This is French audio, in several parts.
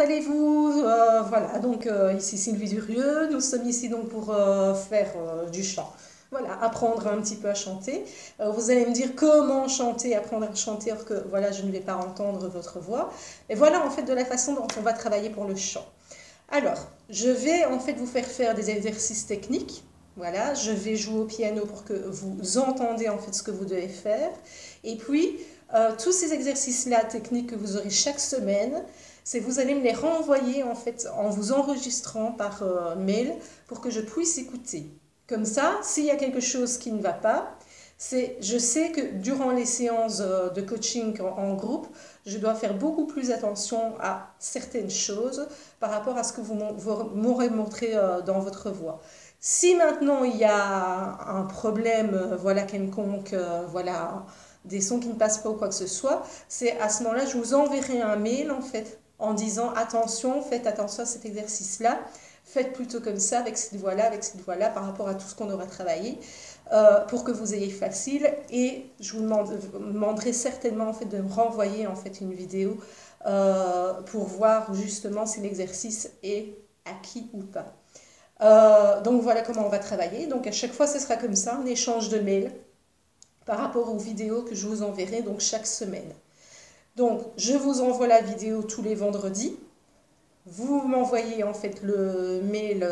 allez-vous? Voilà, donc ici Sylvie Durieux, nous sommes ici donc pour faire du chant. Voilà, apprendre un petit peu à chanter. Vous allez me dire comment chanter, apprendre à chanter, alors que voilà, je ne vais pas entendre votre voix. Et voilà en fait de la façon dont on va travailler pour le chant. Alors, je vais en fait vous faire faire des exercices techniques. Voilà, je vais jouer au piano pour que vous entendez en fait ce que vous devez faire. Et puis, tous ces exercices-là techniques que vous aurez chaque semaine, c'est vous allez me les renvoyer en fait en vous enregistrant par mail pour que je puisse écouter. Comme ça, s'il y a quelque chose qui ne va pas, je sais que durant les séances de coaching en groupe, je dois faire beaucoup plus attention à certaines choses par rapport à ce que vous m'aurez montré dans votre voix. Si maintenant il y a un problème, voilà, quelconque, voilà, des sons qui ne passent pas ou quoi que ce soit, c'est à ce moment-là, je vous enverrai un mail en fait en disant attention, faites attention à cet exercice-là, faites plutôt comme ça, avec cette voix-là, par rapport à tout ce qu'on aura travaillé, pour que vous ayez facile. Et je vous demanderai certainement en fait de me renvoyer en fait une vidéo pour voir justement si l'exercice est acquis ou pas. Donc voilà comment on va travailler. Donc à chaque fois ce sera comme ça, un échange de mails par rapport aux vidéos que je vous enverrai donc chaque semaine. Donc je vous envoie la vidéo tous les vendredis. Vous m'envoyez en fait le mail,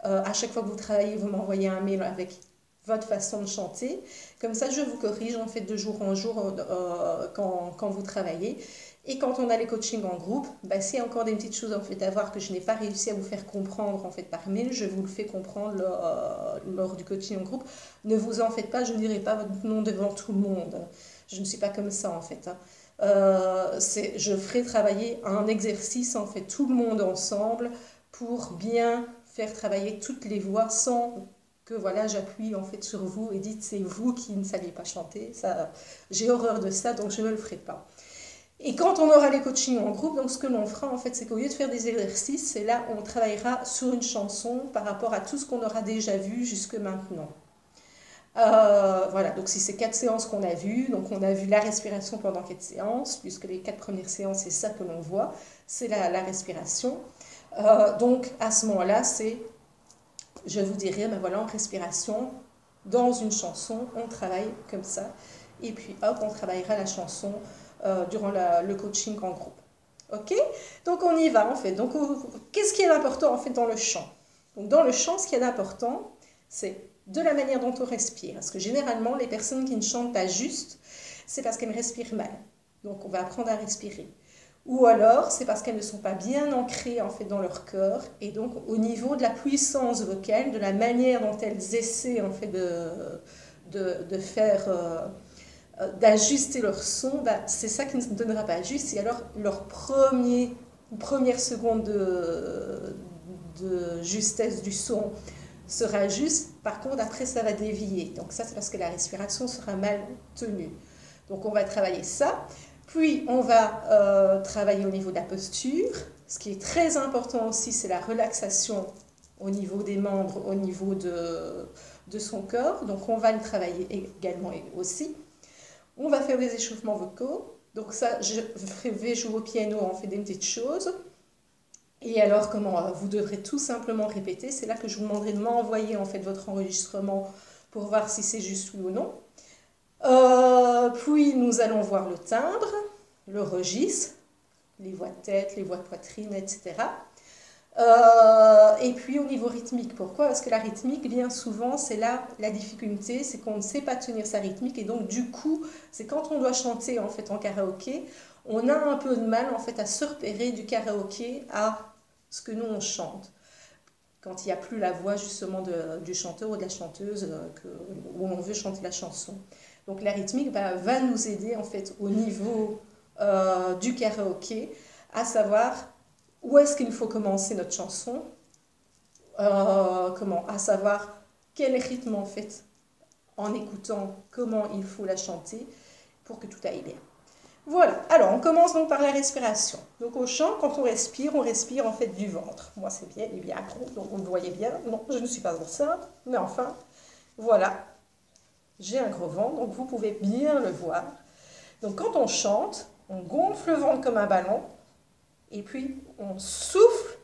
à chaque fois que vous travaillez, vous m'envoyez un mail avec votre façon de chanter. Comme ça, je vous corrige en fait de jour en jour quand vous travaillez. Et quand on a les coachings en groupe, bah, s'il y a encore des petites choses en fait à voir que je n'ai pas réussi à vous faire comprendre en fait par mail, je vous le fais comprendre lors du coaching en groupe. Ne vous en faites pas, je ne dirai pas votre nom devant tout le monde. Je ne suis pas comme ça en fait. Je ferai travailler un exercice en fait tout le monde ensemble pour bien faire travailler toutes les voix sans que voilà j'appuie en fait sur vous et dites c'est vous qui ne saviez pas chanter. Ça, j'ai horreur de ça, donc je ne le ferai pas. Et quand on aura les coachings en groupe, donc ce que l'on fera en fait, c'est qu'au lieu de faire des exercices, c'est là on travaillera sur une chanson par rapport à tout ce qu'on aura déjà vu jusque maintenant. Voilà, donc si c'est 4 séances qu'on a vues, donc on a vu la respiration pendant 4 séances, puisque les 4 premières séances, c'est ça que l'on voit, c'est la respiration. Donc à ce moment-là, je vous dirai, ben voilà, en respiration, dans une chanson, on travaille comme ça, et puis hop, on travaillera la chanson durant le coaching en groupe. Ok? Donc on y va en fait. Donc qu'est-ce qui est important en fait dans le chant? Donc dans le chant, ce qui est important, c'est de la manière dont on respire. Parce que généralement, les personnes qui ne chantent pas juste, c'est parce qu'elles respirent mal. Donc on va apprendre à respirer. Ou alors, c'est parce qu'elles ne sont pas bien ancrées en fait dans leur corps. Et donc au niveau de la puissance vocale, de la manière dont elles essaient en fait de faire... d'ajuster leur son, bah, c'est ça qui ne donnera pas juste. Et alors leur première seconde de justesse du son sera juste. Par contre, après, ça va dévier. Donc ça, c'est parce que la respiration sera mal tenue. Donc on va travailler ça. Puis on va travailler au niveau de la posture. Ce qui est très important aussi, c'est la relaxation au niveau des membres, au niveau de son corps. Donc on va le travailler également aussi. On va faire des échauffements vocaux. Donc ça, je vais jouer au piano, on fait des petites choses. Et alors, comment vous devrez tout simplement répéter. C'est là que je vous demanderai de m'envoyer en fait votre enregistrement pour voir si c'est juste oui ou non. Puis nous allons voir le timbre, le registre, les voix de tête, les voix de poitrine, etc. Et puis au niveau rythmique, pourquoi? Parce que la rythmique, bien souvent, c'est là la difficulté, c'est qu'on ne sait pas tenir sa rythmique et donc du coup, c'est quand on doit chanter en fait en karaoké, on a un peu de mal en fait à se repérer du karaoké à ce que nous on chante. Quand il n'y a plus la voix justement du chanteur ou de la chanteuse où on veut chanter la chanson. Donc la rythmique va nous aider en fait au niveau du karaoké à savoir où est-ce qu'il faut commencer notre chanson, à savoir quel rythme en fait, en écoutant comment il faut la chanter pour que tout aille bien. Voilà, alors on commence donc par la respiration. Donc au chant, quand on respire en fait du ventre. Moi c'est bien, il est bien gros, donc vous le voyez bien. Non, je ne suis pas enceinte, mais enfin, voilà. J'ai un gros ventre, donc vous pouvez bien le voir. Donc quand on chante, on gonfle le ventre comme un ballon. Et puis, on souffle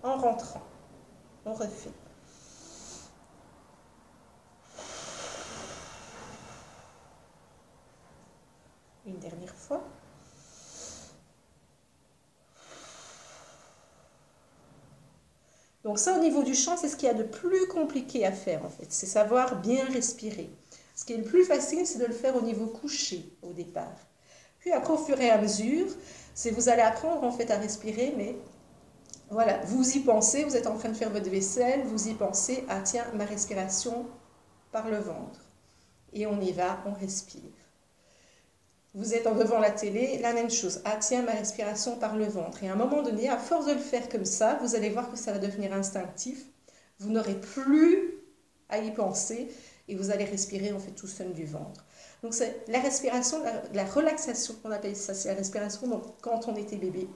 en rentrant. On refait. Une dernière fois. Donc ça, au niveau du chant, c'est ce qu'il y a de plus compliqué à faire, en fait. C'est savoir bien respirer. Ce qui est le plus facile, c'est de le faire au niveau couché, au départ. Puis après, au fur et à mesure, vous allez apprendre, en fait, à respirer, mais voilà, vous y pensez, vous êtes en train de faire votre vaisselle, vous y pensez, ah tiens, ma respiration par le ventre. Et on y va, on respire. Vous êtes devant la télé, la même chose. Ah tiens, ma respiration par le ventre. Et à un moment donné, à force de le faire comme ça, vous allez voir que ça va devenir instinctif. Vous n'aurez plus à y penser et vous allez respirer en fait tout seul du ventre. Donc c'est la respiration, la relaxation qu'on appelle ça. C'est la respiration donc, quand on était bébé,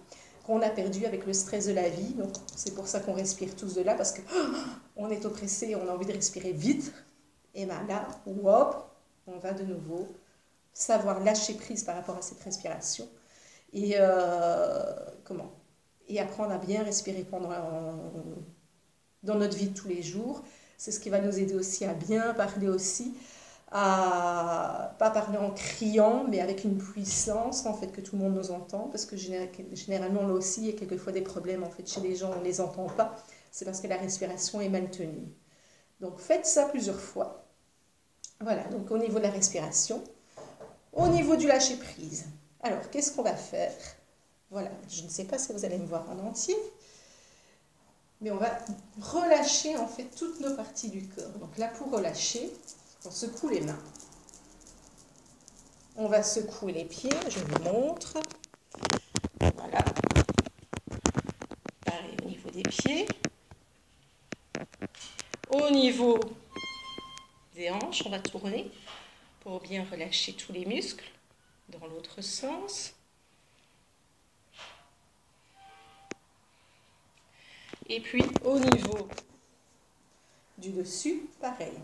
qu'on a perdu avec le stress de la vie. Donc c'est pour ça qu'on respire tous de là parce que on est oppressé, on a envie de respirer vite. Et bien là, hop, on va de nouveau savoir lâcher prise par rapport à cette respiration et et apprendre à bien respirer dans notre vie de tous les jours. C'est ce qui va nous aider aussi à bien parler aussi, à pas parler en criant mais avec une puissance en fait que tout le monde nous entend, parce que généralement là aussi il y a quelquefois des problèmes en fait chez les gens, on ne les entend pas, c'est parce que la respiration est mal tenue. Donc faites ça plusieurs fois. Voilà, donc au niveau de la respiration. Au niveau du lâcher prise, alors qu'est-ce qu'on va faire? Voilà, je ne sais pas si vous allez me voir en entier, mais on va relâcher en fait toutes nos parties du corps. Donc là, pour relâcher, on secoue les mains. On va secouer les pieds, je vous montre. Voilà. Pareil au niveau des pieds. Au niveau des hanches, on va tourner pour bien relâcher tous les muscles dans l'autre sens. Et puis au niveau du dessus, pareil.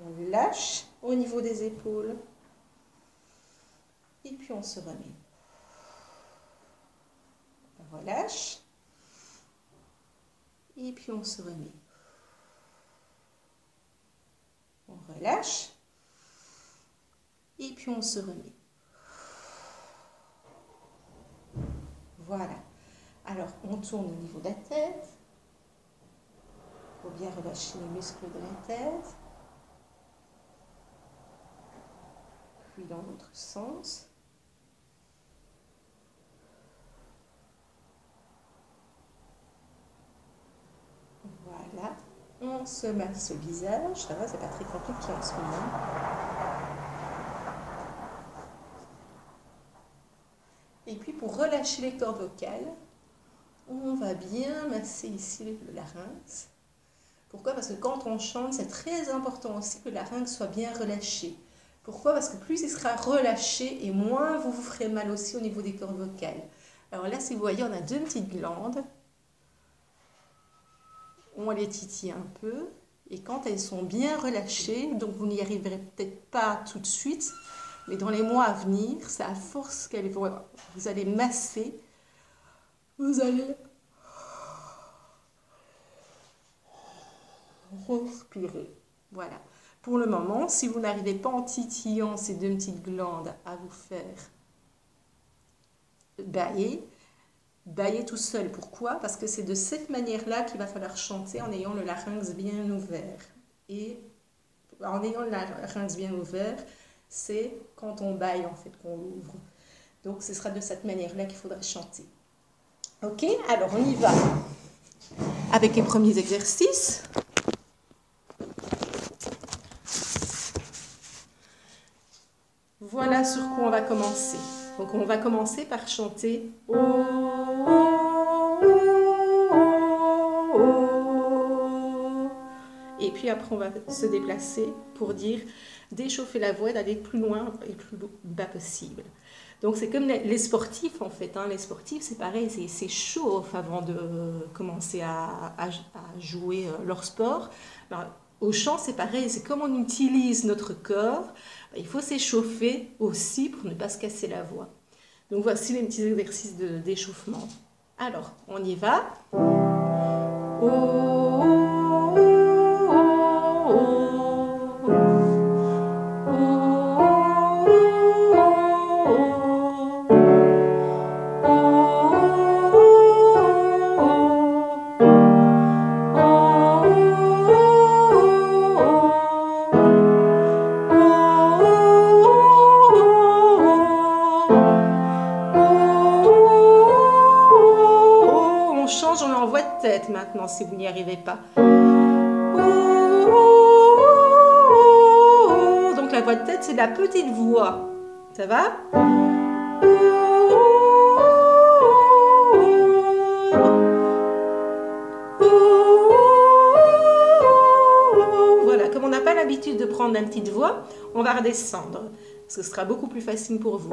On lâche au niveau des épaules. Et puis on se remet. On relâche. Et puis on se remet. On relâche. Et puis on se remet. Voilà. Alors on tourne au niveau de la tête. Pour bien relâcher les muscles de la tête. Puis dans l'autre sens. Voilà. On se masse le visage. Ça va, c'est pas très compliqué en ce moment. Et puis pour relâcher les cordes vocales, on va bien masser ici le larynx. Pourquoi? Parce que quand on chante, c'est très important aussi que le larynx soit bien relâché. Pourquoi? Parce que plus il sera relâché et moins vous vous ferez mal aussi au niveau des cordes vocales. Alors là, si vous voyez, on a deux petites glandes. On les titille un peu. Et quand elles sont bien relâchées, donc vous n'y arriverez peut-être pas tout de suite, mais dans les mois à venir, c'est à force qu'elles vont, vous allez masser, vous allez respirer. Voilà. Pour le moment, si vous n'arrivez pas en titillant ces deux petites glandes à vous faire bâiller, bâiller tout seul. Pourquoi? Parce que c'est de cette manière-là qu'il va falloir chanter en ayant le larynx bien ouvert. Et en ayant le larynx bien ouvert, c'est quand on bâille en fait qu'on l'ouvre. Donc ce sera de cette manière-là qu'il faudra chanter. Ok, alors on y va avec les premiers exercices. Voilà sur quoi on va commencer. Donc on va commencer par chanter oh, oh, oh, oh. Et puis après on va se déplacer pour dire d'échauffer la voix, d'aller plus loin et plus bas possible. Donc c'est comme les sportifs en fait, hein. Les sportifs c'est pareil, c'est chaud avant de commencer à jouer leur sport. Alors, au chant, c'est pareil, c'est comme on utilise notre corps, il faut s'échauffer aussi pour ne pas se casser la voix. Donc voici les petits exercices d'échauffement. Alors, on y va. On change, on est en voix de tête maintenant si vous n'y arrivez pas. Donc la voix de tête, c'est la petite voix. Ça va? Voilà, comme on n'a pas l'habitude de prendre la petite voix, on va redescendre. Ce sera beaucoup plus facile pour vous.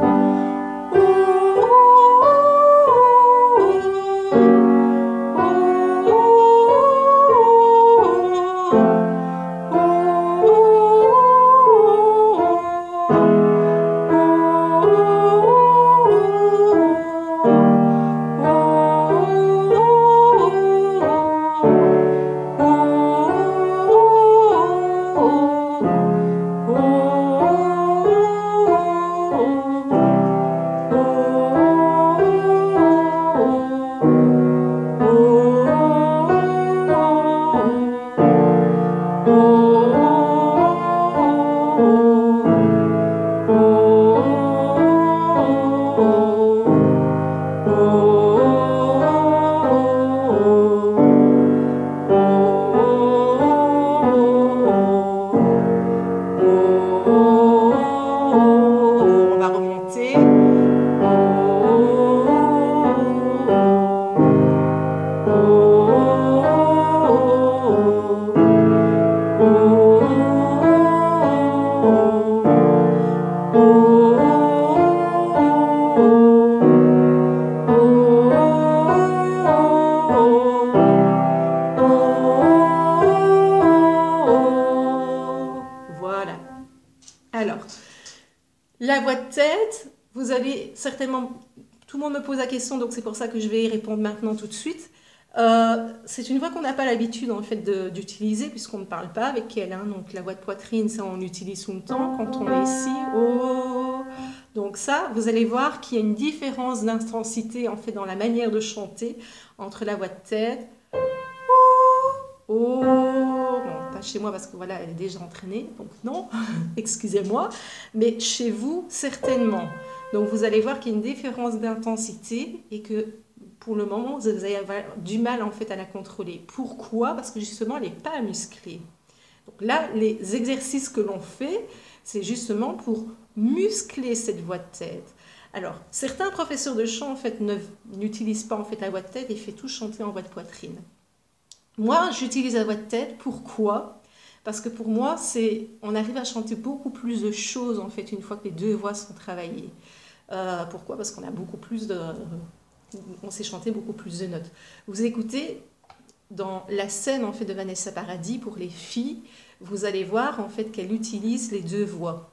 Voilà. Alors, la voix de tête, vous allez certainement... Tout le monde me pose la question, donc c'est pour ça que je vais y répondre maintenant tout de suite. C'est une voix qu'on n'a pas l'habitude en fait d'utiliser puisqu'on ne parle pas avec elle. Hein. Donc la voix de poitrine, ça on utilise tout le temps quand on est ici. Oh. Donc ça, vous allez voir qu'il y a une différence d'intensité en fait dans la manière de chanter entre la voix de tête. Oh. Bon, pas chez moi parce que voilà, elle est déjà entraînée, donc non, excusez-moi. Mais chez vous, certainement. Donc vous allez voir qu'il y a une différence d'intensité et que pour le moment, vous allez avoir du mal en fait à la contrôler. Pourquoi? Parce que justement, elle n'est pas musclée. Donc là, les exercices que l'on fait, c'est justement pour muscler cette voix de tête. Alors, certains professeurs de chant en fait n'utilisent pas en fait la voix de tête et font tout chanter en voix de poitrine. Moi, j'utilise la voix de tête. Pourquoi? Parce que pour moi, on arrive à chanter beaucoup plus de choses en fait une fois que les deux voix sont travaillées. Pourquoi? Parce qu'on a beaucoup plus on sait chanter beaucoup plus de notes. Vous écoutez dans la scène en fait de Vanessa Paradis pour les filles, vous allez voir en fait qu'elle utilise les deux voix.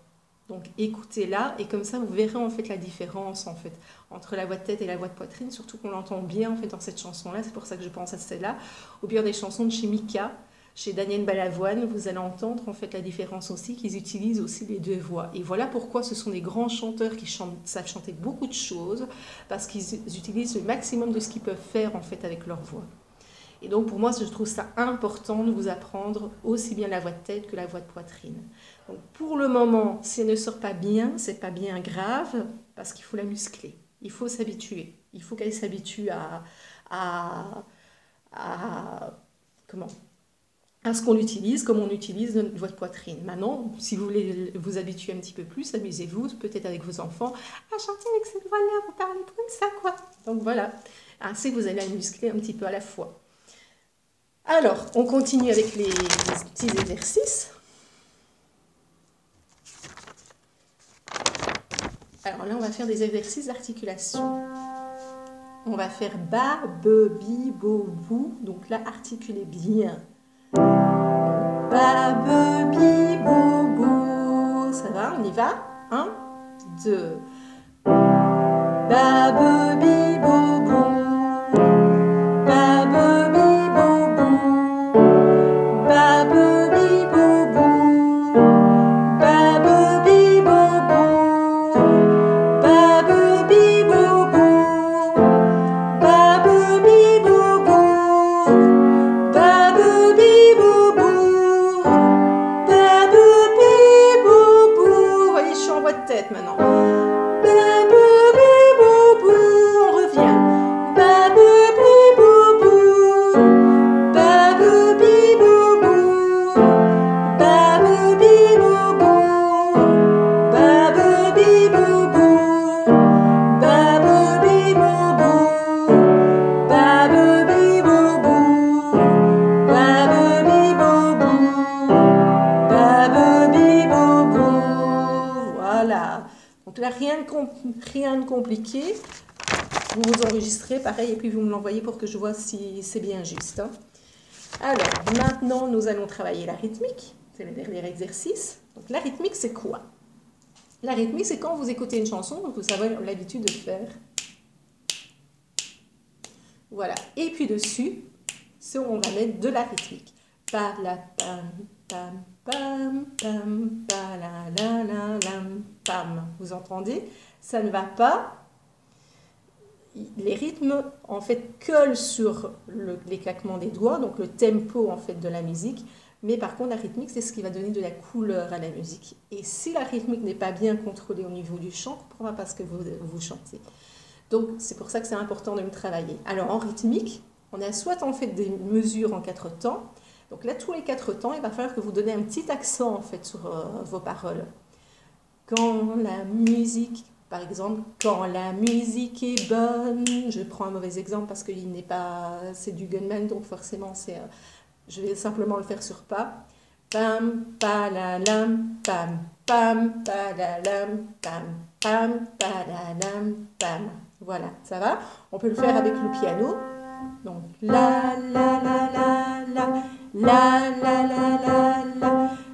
Donc écoutez-la et comme ça vous verrez en fait la différence en fait entre la voix de tête et la voix de poitrine, surtout qu'on l'entend bien en fait dans cette chanson-là. C'est pour ça que je pense à celle-là. Ou bien des chansons de chez Mika. Chez Daniel Balavoine, vous allez entendre en fait la différence aussi, qu'ils utilisent aussi les deux voix. Et voilà pourquoi ce sont des grands chanteurs qui savent chanter beaucoup de choses, parce qu'ils utilisent le maximum de ce qu'ils peuvent faire en fait avec leur voix. Et donc pour moi, je trouve ça important de vous apprendre aussi bien la voix de tête que la voix de poitrine. Donc pour le moment, si elle ne sort pas bien, c'est pas bien grave, parce qu'il faut la muscler. Il faut s'habituer. Il faut qu'elle s'habitue à ce qu'on utilise, comme on utilise notre voix de poitrine. Maintenant, si vous voulez vous habituer un petit peu plus, amusez-vous, peut-être avec vos enfants, à chanter avec cette voix-là, vous parlez comme ça, quoi. Donc voilà, ainsi vous allez la muscler un petit peu à la fois. Alors, on continue avec les petits exercices. Alors là, on va faire des exercices d'articulation. On va faire ba, be, bi, bo, bou. Donc là, articulez bien. ba, be, bi, bo, bo. Ça va, on y va? 1, 2. Ba, be, bi, bo, bo. Ba, be, bi, bo, bo. Ba, be, bi, bo, bo. Ba, be, bi, bo, bo. Ba, be, bi, bo, bo. Ba, be, bi, bo, bo. Ba, be, bi, bo, bo. Ba, be, bi, bo, bo. Vous voyez, je suis en voix de tête maintenant. Ba, be, bi, bo, bo. On revient. Ba, be, bi, bo, bo. Ba, be, bi, bo, bo. Ba, be, bi, bo, bo. Ba, be, bi, bo, bo. Ba, be, bi, bo, bo. Ba, be, bi, bo, bo. Ba, be, bi, bo, bo. Ba, be, bi, bo, bo. Voilà. Donc là, rien de compliqué. Vous vous enregistrez, pareil, et puis vous me l'envoyez pour que je vois si c'est bien juste. Hein. Alors, maintenant, nous allons travailler la rythmique. C'est le dernier exercice. Donc, la rythmique, c'est quoi? La rythmique, c'est quand vous écoutez une chanson, donc vous avez l'habitude de faire. Voilà. Et puis dessus, on va mettre de la rythmique. Pa, la, pam, pam, pam, pam, pa, la, lam, pam. Vous entendez? Ça ne va pas. Les rythmes, en fait, collent sur les claquements des doigts, donc le tempo, en fait, de la musique. Mais par contre, la rythmique, c'est ce qui va donner de la couleur à la musique. Et si la rythmique n'est pas bien contrôlée au niveau du chant, on ne comprendra pas ce que vous chantez. Donc, c'est pour ça que c'est important de le travailler. Alors, en rythmique, on a soit en fait des mesures en 4 temps. Donc là, tous les 4 temps, il va falloir que vous donniez un petit accent, en fait, sur vos paroles. Quand la musique, par exemple, quand la musique est bonne, je prends un mauvais exemple parce qu'il n'est pas, c'est du gunman, donc forcément, je vais simplement le faire sur pas. Pam, pa, la, lam, pam, pam, pa, la, lam, pam, pam, pa, la, lam, pam. Voilà, ça va? On peut le faire avec le piano. Donc, la, la, la, la, la, la, la, la, la, la,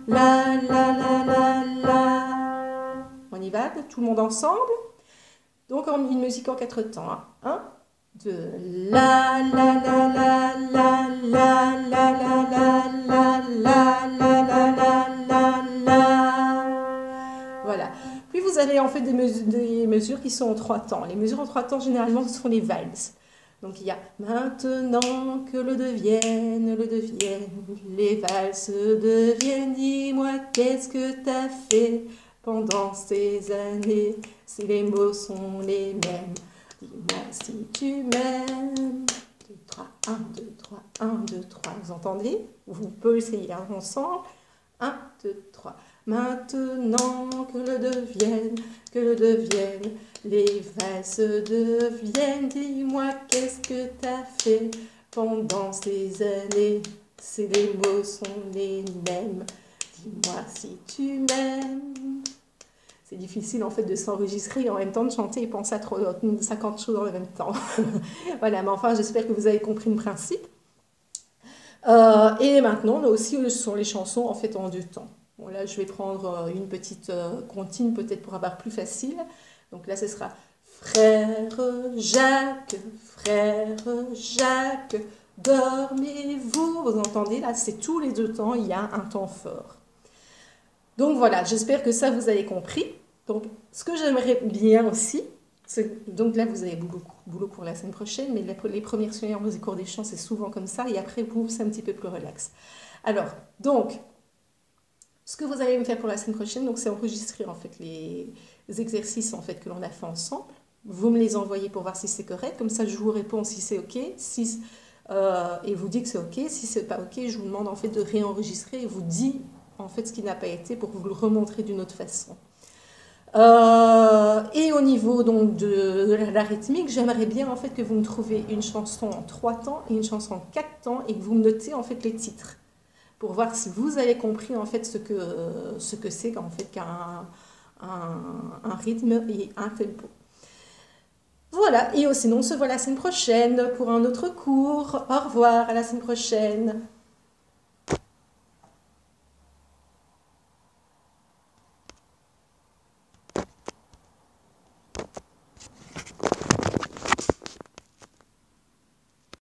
la, la, la, la, la. On y va, tout le monde ensemble. Donc, une musique en 4 temps. 1, 2, la, la, la, la, la, la, la, la, la, la, la, la, la, la, la. Voilà. Puis, vous avez en fait des mesures qui sont en 3 temps. Les mesures en 3 temps, généralement, ce sont les valses. Donc, il y a maintenant que le devienne, les valses deviennent, dis-moi qu'est-ce que t'as fait pendant ces années, si les mots sont les mêmes, dis-moi si tu m'aimes. 2, 3, 1, 2, 3, 1, 2, 3, vous entendez? Vous pouvez essayer ensemble. 1, 2, 3. Maintenant que le devienne, les valses deviennent, dis-moi qu'est-ce que t'as fait pendant ces années, si les mots sont les mêmes, dis-moi si tu m'aimes. C'est difficile en fait de s'enregistrer et en même temps de chanter et penser à 50 choses en même temps. Voilà, mais enfin j'espère que vous avez compris le principe. Et maintenant on a aussi sur les chansons en fait en 2 temps. Bon, là, je vais prendre une petite comptine, peut-être pour avoir plus facile. Donc là, ce sera frère Jacques, dormez-vous. Vous entendez, là, c'est tous les 2 temps, il y a un temps fort. Donc voilà, j'espère que ça, vous avez compris. Donc, ce que j'aimerais bien aussi, donc là, vous avez beaucoup de boulot pour la semaine prochaine, mais les premières séances des cours des chants, c'est souvent comme ça, et après, vous, c'est un petit peu plus relax. Alors, donc... Ce que vous allez me faire pour la semaine prochaine, donc c'est enregistrer en fait les exercices en fait que l'on a fait ensemble. Vous me les envoyez pour voir si c'est correct. Comme ça, je vous réponds si c'est ok, et vous dites que c'est ok. Si c'est pas ok, je vous demande en fait de réenregistrer et vous dit en fait ce qui n'a pas été pour vous le remontrer d'une autre façon. Et au niveau donc de la rythmique, j'aimerais bien en fait que vous me trouviez une chanson en 3 temps et une chanson en 4 temps et que vous me notez en fait les titres, pour voir si vous avez compris en fait ce que c'est en fait qu'un rythme et un tempo. Voilà, et sinon on se voit la semaine prochaine pour un autre cours. Au revoir, à la semaine prochaine.